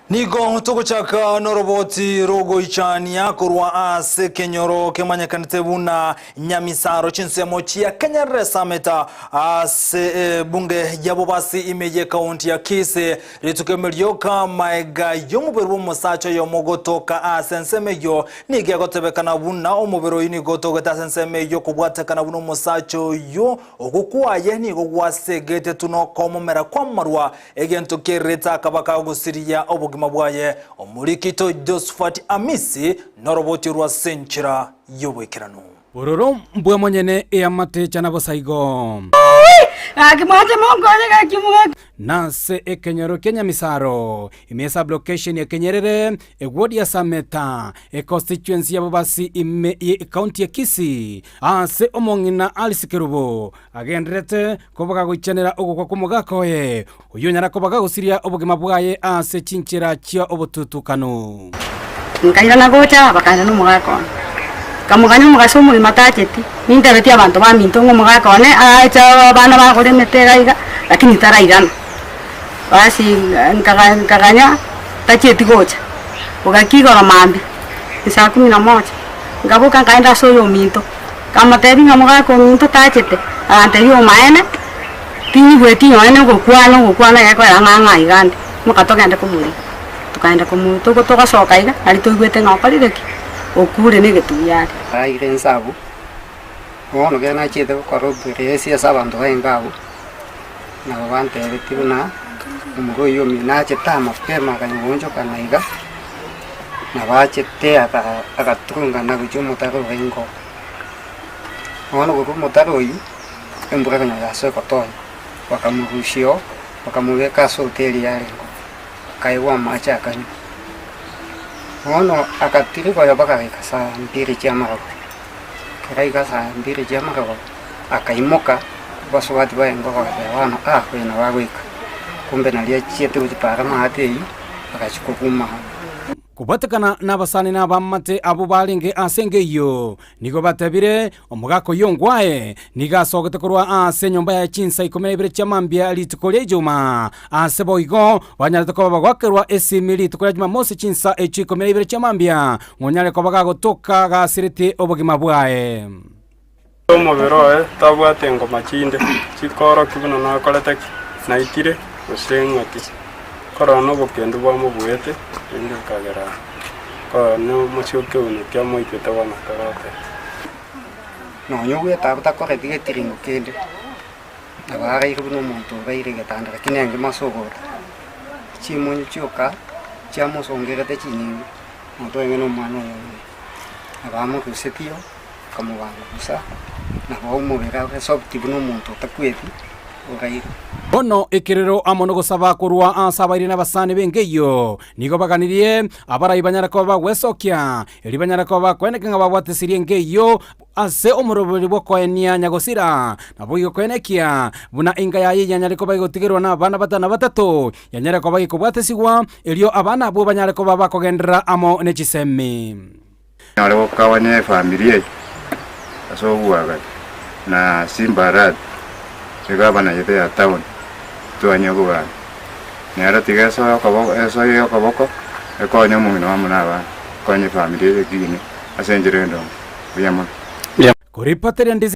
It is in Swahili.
Nigo tuguchaka noroboti rogo ichania kurwa ase kenyoro kemanyakanite buna nyamisaro chinsemo chia Kenyere Sameta ase bunge yabo basi imeje kaunti ya Kisii ritukemelioka maiga yomuberu musacho yomogotoka ase nsemeyo nige gotebekana buna omubero ini gotoka ase nsemeyo kubwatekana buna musacho yo okukwaye nigo gwasegete tuno komomera kwamarwa egento kereta kabaka gusiria mabwaye omurikito Josephat Amisi noroboti rwa senchira yobwekerano bororo mbwe monyene eamatecha na bosaigo akimwaje mongole gakimuga nase ekenyoro Kenya misaro imesa location ya Kenyerere ward ya Sameta constituency ya bobasi ime county ya Kisii ase omongina Alisikerubo agendrete kobaga guchanira ogukwa kumugakoye uyunyara kobaga gusiria obugima bwaye ase chinchira chia obututukano nkaira nagocha bakana numugako kamuganya mugasomo imatacheti nintereti abantu baminto ngumugako ne acha bana bagore metegaiga lakini tarairana basi nkaganya tacheti gocha ugakigora mambi saa 11 ngabuka kaenda soyo minto kama tebi ngamugako minto tachete anteriyo maene tini gweti yoene gukwana yako yanganga igande mukatogenda kumuri tukaenda kumuri toka soka iga ari toigwete ngaparireki okure nige tuyari aire nsabu ono gena chete korobere esi asabantu baingabu na bante betibuna umugoyo minache tama pema kanyonjo kanaiga na bachete akatunga na guchumutaro bengo ono gukumutaro yi embura kanya yaso kotoy wakamurushio wakamubeka soteli yale kaiwa macha kanyo ono akatiri kwa yabaka kasa mbiri chamara kai kasa mbiri chamara akaimoka baswati baengo kwa wana kwena wawika kumbe nalia chete utipara mahate akachukuma kubatekana n'abasani n'abamate abo balinge asengeyo nigo batabire omugako yongwae nigasogete kurwa ase nyomba ya chinsa ikomebere chamambia litukolie juma ase boigo banyarete ko bagwakerwa esimili tukolie juma mose chinsa echi ikomebere chamambia ngonyale ko bagagotoka gasirite obogima bwae omubiro tabwate ngoma chinde chikoro kibuno nakolete naitire usengoti korano bokendo bwamubuete indi kagera no musyoke uno kyamo iketa wana karate no nyuwe tabata ko redige tiringo kende abara ikuno muntu baire gatandra kinenge masogora chimunyu choka chamo songera te chini muntu engeno mano abamo kusetio kamo bana busa na bomo bera resobti buno muntu takweti ogaire bono ikiriro amono gusaba kurwa asabairi n'abasani bengeyo nigo baganirie abarayi banyara ko bagwesokia eri banyara ko bakweneka ngababwatesirie ngeyo ase omurobori bokoenia nyagosira nabo yokwenekia buna inga yayi yanyare ko bagotigirwa na bana batana batatu yanyare ko bagikobwatesigwa elio abana bo banyare ko babakogendera amo nechisemi nalo kawane familia aso buaga na simbarat segabana yete ya town tuanya kuba nera tigaso kaboko eso yo kaboko ekonyo mumino amunaba konye familia egini asenjere ndo biyamo kuripateri